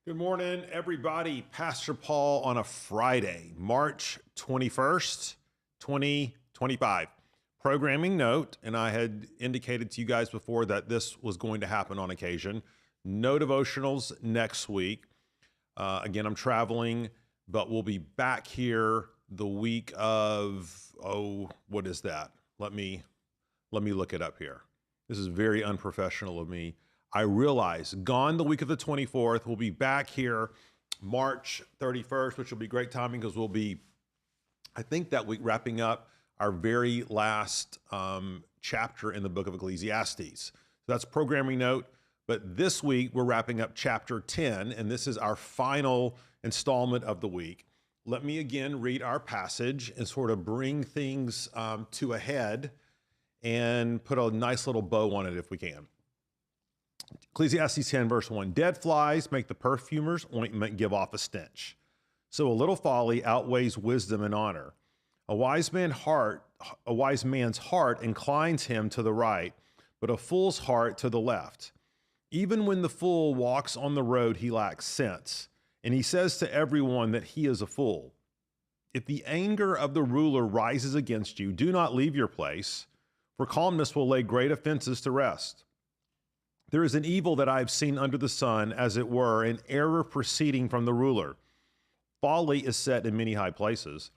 Good morning, everybody. Pastor Paul on a Friday, March 21st, 2025. Programming note, and I had indicated to you guys before that this was going to happen on occasion. No devotionals next week. Again, I'm traveling, but we'll be back here the week of, what is that? Let me look it up here. This is very unprofessional of me. I realize gone the week of the 24th. We'll be back here March 31st, which will be great timing because we'll be, I think, that week wrapping up our very last chapter in the book of Ecclesiastes. So that's programming note. But this week we're wrapping up chapter 10, and this is our final installment of the week. Let me again read our passage and sort of bring things to a head and put a nice little bow on it if we can. Ecclesiastes 10 verse 1, dead flies make the perfumer's ointment give off a stench. So a little folly outweighs wisdom and honor. A wise man's heart inclines him to the right, but a fool's heart to the left. Even when the fool walks on the road, he lacks sense, and he says to everyone that he is a fool. If the anger of the ruler rises against you, do not leave your place, for calmness will lay great offenses to rest. There is an evil that I have seen under the sun, as it were, an error proceeding from the ruler. Folly is set in many high places,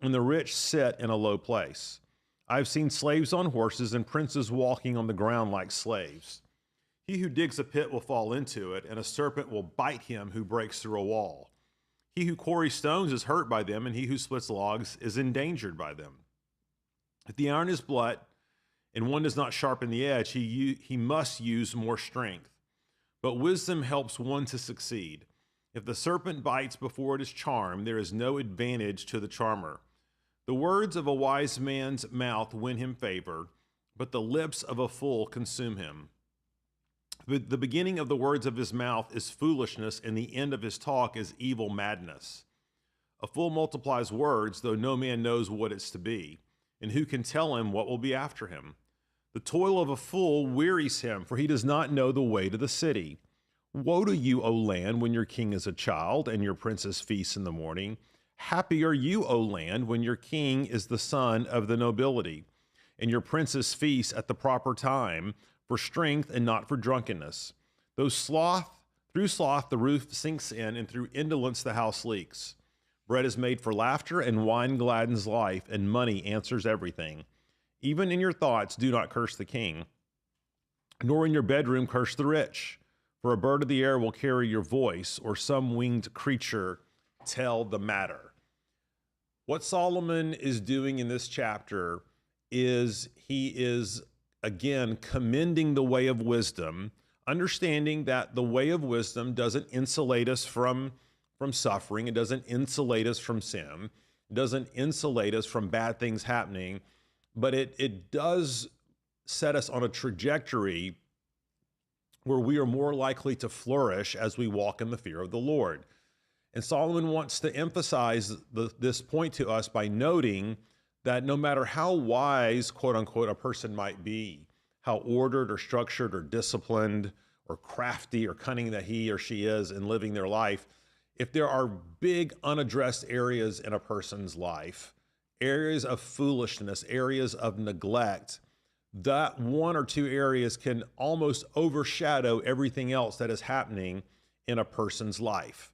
and the rich sit in a low place. I have seen slaves on horses and princes walking on the ground like slaves. He who digs a pit will fall into it, and a serpent will bite him who breaks through a wall. He who quarries stones is hurt by them, and he who splits logs is endangered by them. If the iron is blunt, and one does not sharpen the edge, he must use more strength. But wisdom helps one to succeed. If the serpent bites before it is charmed, there is no advantage to the charmer. The words of a wise man's mouth win him favor, but the lips of a fool consume him. The beginning of the words of his mouth is foolishness, and the end of his talk is evil madness. A fool multiplies words, though no man knows what it's to be, and who can tell him what will be after him? The toil of a fool wearies him, for he does not know the way to the city. Woe to you, O land, when your king is a child, and your princess feasts in the morning. Happy are you, O land, when your king is the son of the nobility, and your princess feasts at the proper time, for strength and not for drunkenness. Through sloth the roof sinks in, and through indolence the house leaks. Bread is made for laughter, and wine gladdens life, and money answers everything. Even in your thoughts, do not curse the king, nor in your bedroom curse the rich. For a bird of the air will carry your voice, or some winged creature tell the matter. What Solomon is doing in this chapter is he is, again, commending the way of wisdom, understanding that the way of wisdom doesn't insulate us from suffering. It doesn't insulate us from sin. It doesn't insulate us from bad things happening. But it does set us on a trajectory where we are more likely to flourish as we walk in the fear of the Lord. And Solomon wants to emphasize this point to us by noting that no matter how wise, quote unquote, a person might be, how ordered or structured or disciplined or crafty or cunning that he or she is in living their life, if there are big unaddressed areas in a person's life, areas of foolishness, areas of neglect, that one or two areas can almost overshadow everything else that is happening in a person's life.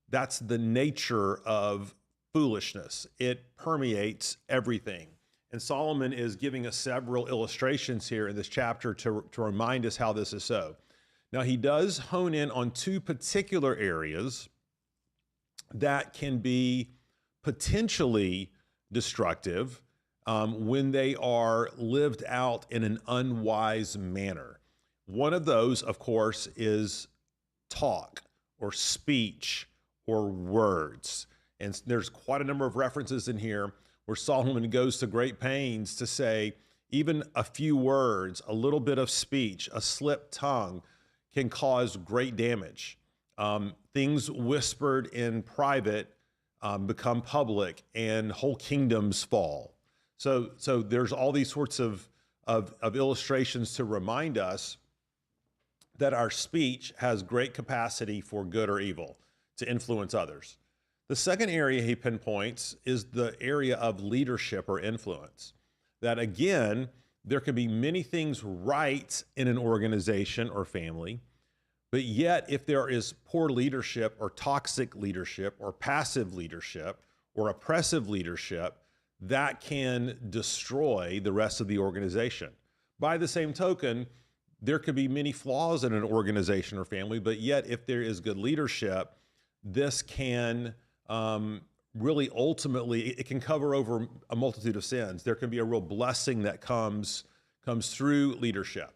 That's the nature of foolishness. It permeates everything. And Solomon is giving us several illustrations here in this chapter to remind us how this is so. Now, he does hone in on two particular areas that can be potentially destructive when they are lived out in an unwise manner. One of those, of course, is talk or speech or words. And there's quite a number of references in here where Solomon goes to great pains to say even a few words, a little bit of speech, a slipped tongue can cause great damage. Things whispered in private become public, and whole kingdoms fall. So there's all these sorts of illustrations to remind us that our speech has great capacity for good or evil to influence others. The second area he pinpoints is the area of leadership or influence. That again, there can be many things right in an organization or family, but yet if there is poor leadership or toxic leadership or passive leadership or oppressive leadership, that can destroy the rest of the organization. By the same token, there could be many flaws in an organization or family, but yet if there is good leadership, this can really ultimately, it can cover over a multitude of sins. There can be a real blessing that comes through leadership.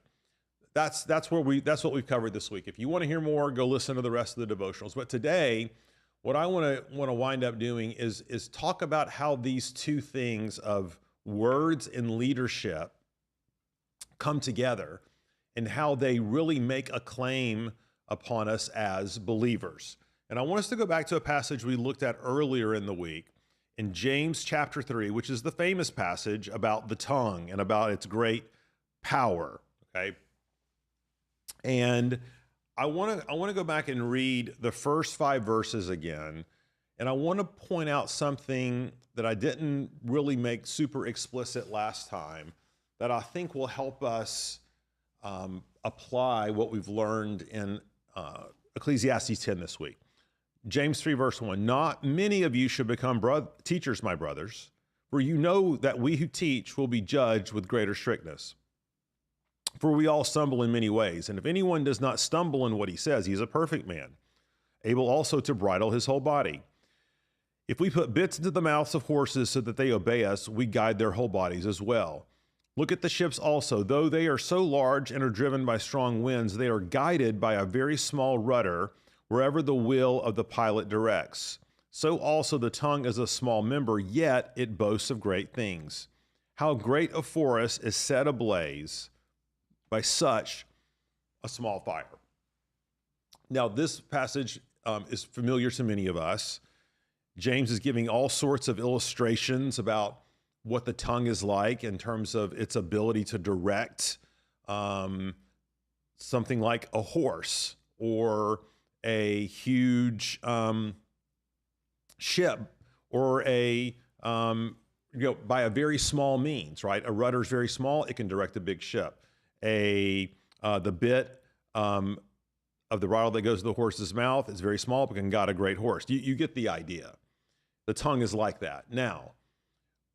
That's what we've covered this week. If you want to hear more, go listen to the rest of the devotionals. But today, what I want to wind up doing is talk about how these two things of words and leadership come together and how they really make a claim upon us as believers. And I want us to go back to a passage we looked at earlier in the week in James chapter 3, which is the famous passage about the tongue and about its great power, okay? And I want to go back and read the first 5 verses again, and I want to point out something that I didn't really make super explicit last time that I think will help us apply what we've learned in Ecclesiastes 10 this week. James 3 verse 1, not many of you should become teachers, my brothers, for you know that we who teach will be judged with greater strictness. For we all stumble in many ways, and if anyone does not stumble in what he says, he is a perfect man, able also to bridle his whole body. If we put bits into the mouths of horses so that they obey us, we guide their whole bodies as well. Look at the ships also. Though they are so large and are driven by strong winds, they are guided by a very small rudder wherever the will of the pilot directs. So also the tongue is a small member, yet it boasts of great things. How great a forest is set ablaze by such a small fire. Now, this passage is familiar to many of us. James is giving all sorts of illustrations about what the tongue is like in terms of its ability to direct something like a horse or a huge ship or by a very small means, right? A rudder is very small, it can direct a big ship. The bit of the bridle that goes to the horse's mouth is very small, but can guide a great horse. You get the idea. The tongue is like that. Now,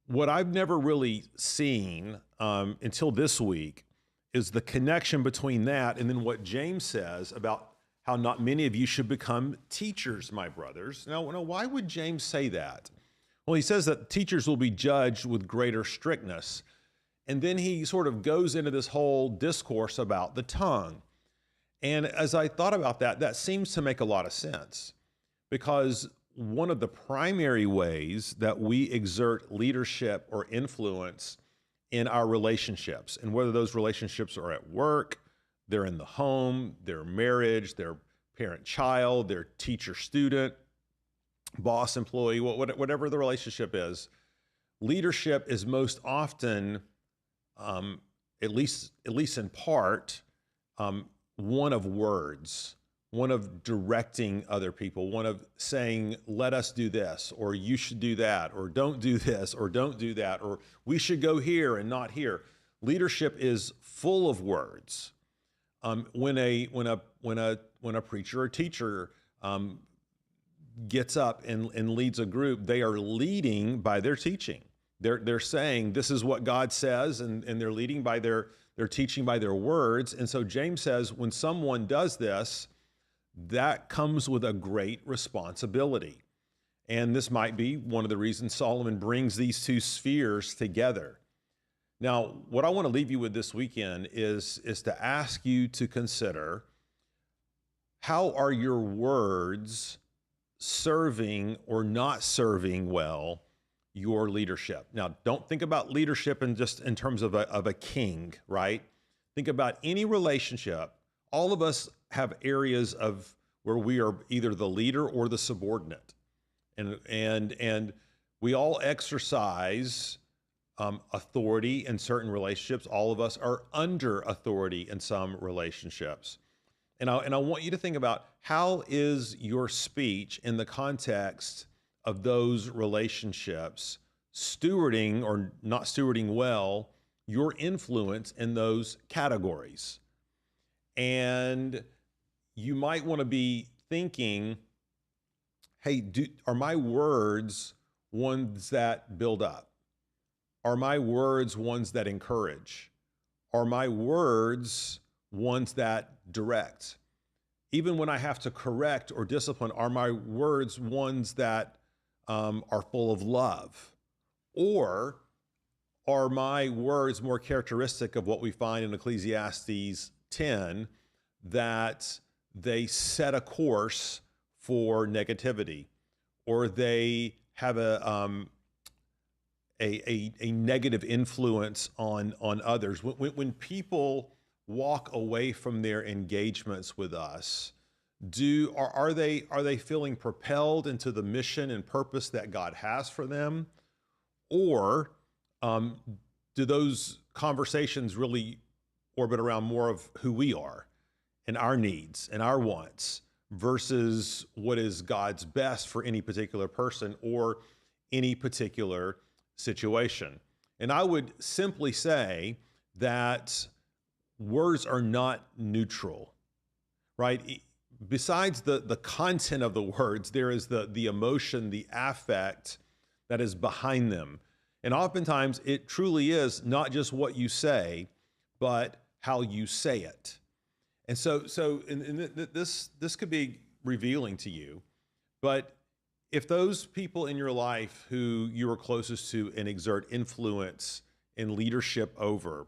what I've never really seen until this week is the connection between that and then what James says about how not many of you should become teachers, my brothers. Now, why would James say that? Well, he says that teachers will be judged with greater strictness. And then he sort of goes into this whole discourse about the tongue. And as I thought about that, that seems to make a lot of sense, because one of the primary ways that we exert leadership or influence in our relationships, and whether those relationships are at work, they're in the home, their marriage, their parent-child, their teacher-student, boss-employee, whatever the relationship is, leadership is most often, at least in part, one of words, one of directing other people, one of saying, let us do this, or you should do that, or don't do this, or don't do that, or we should go here and not here. Leadership is full of words. When a preacher or teacher gets up and leads a group, they are leading by their teaching. They're saying this is what God says, and they're leading by their teaching by their words. And so James says when someone does this, that comes with a great responsibility. And this might be one of the reasons Solomon brings these two spheres together. Now, what I want to leave you with this weekend is to ask you to consider, how are your words serving or not serving well your leadership? Now, don't think about leadership in terms of a king, right? Think about any relationship. All of us have areas of where we are either the leader or the subordinate, and we all exercise authority in certain relationships. All of us are under authority in some relationships. And I want you to think about, how is your speech in the context of those relationships stewarding or not stewarding well your influence in those categories? And you might want to be thinking, hey, are my words ones that build up? Are my words ones that encourage? Are my words ones that direct? Even when I have to correct or discipline, are my words ones that are full of love? Or are my words more characteristic of what we find in Ecclesiastes 10, that they set a course for negativity, or they have a negative influence on others? When people walk away from their engagements with us, are they feeling propelled into the mission and purpose that God has for them, or do those conversations really orbit around more of who we are and our needs and our wants versus what is God's best for any particular person or any particular situation? And I would simply say that words are not neutral, right? Besides the content of the words, there is the emotion, the affect that is behind them. And oftentimes it truly is not just what you say, but how you say it. And so this could be revealing to you, but if those people in your life who you are closest to and exert influence and leadership over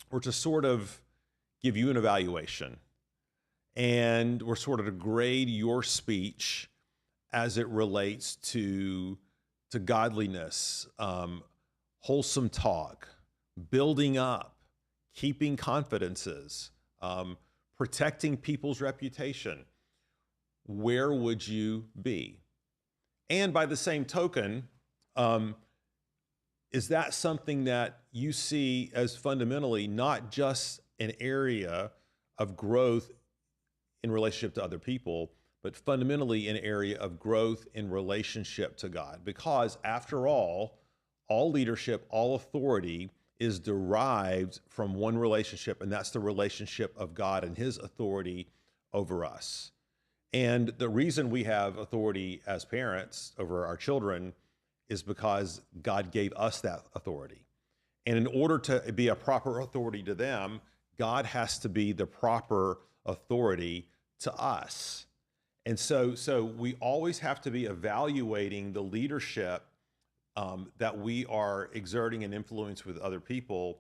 were to sort of give you an evaluation and were sort of to grade your speech as it relates to godliness, wholesome talk, building up, keeping confidences, protecting people's reputation, where would you be? And by the same token, is that something that you see as fundamentally not just an area of growth in relationship to other people, but fundamentally an area of growth in relationship to God? Because after all leadership, all authority is derived from one relationship, and that's the relationship of God and his authority over us. And the reason we have authority as parents over our children is because God gave us that authority. And in order to be a proper authority to them, God has to be the proper authority to us. And so we always have to be evaluating the leadership that we are exerting an influence with other people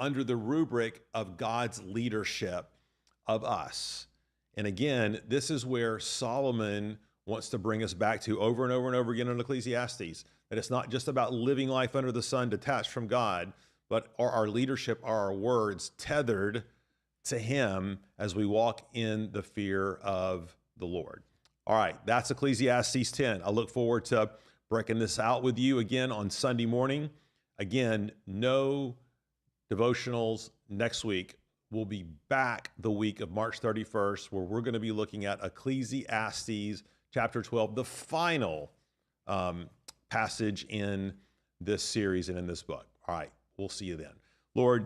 under the rubric of God's leadership of us. And again, this is where Solomon wants to bring us back to over and over and over again in Ecclesiastes, that it's not just about living life under the sun detached from God, but are our leadership, are our words tethered to him as we walk in the fear of the Lord. All right, that's Ecclesiastes 10. I look forward to breaking this out with you again on Sunday morning. Again, no devotionals next week. We'll be back the week of March 31st, where we're going to be looking at Ecclesiastes chapter 12, the final passage in this series and in this book. All right, we'll see you then. Lord,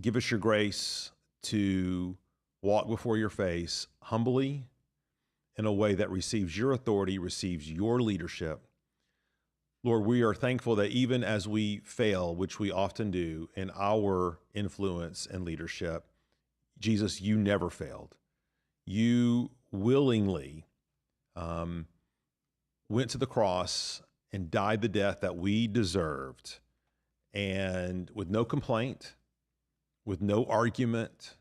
give us your grace to walk before your face humbly in a way that receives your authority, receives your leadership. Lord, we are thankful that even as we fail, which we often do in our influence and leadership, Jesus, you never failed. You willingly went to the cross and died the death that we deserved, and with no complaint, with no argument,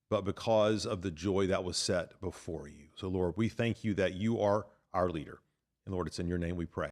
but because of the joy that was set before you. So, Lord, we thank you that you are our leader. And Lord, it's in your name we pray.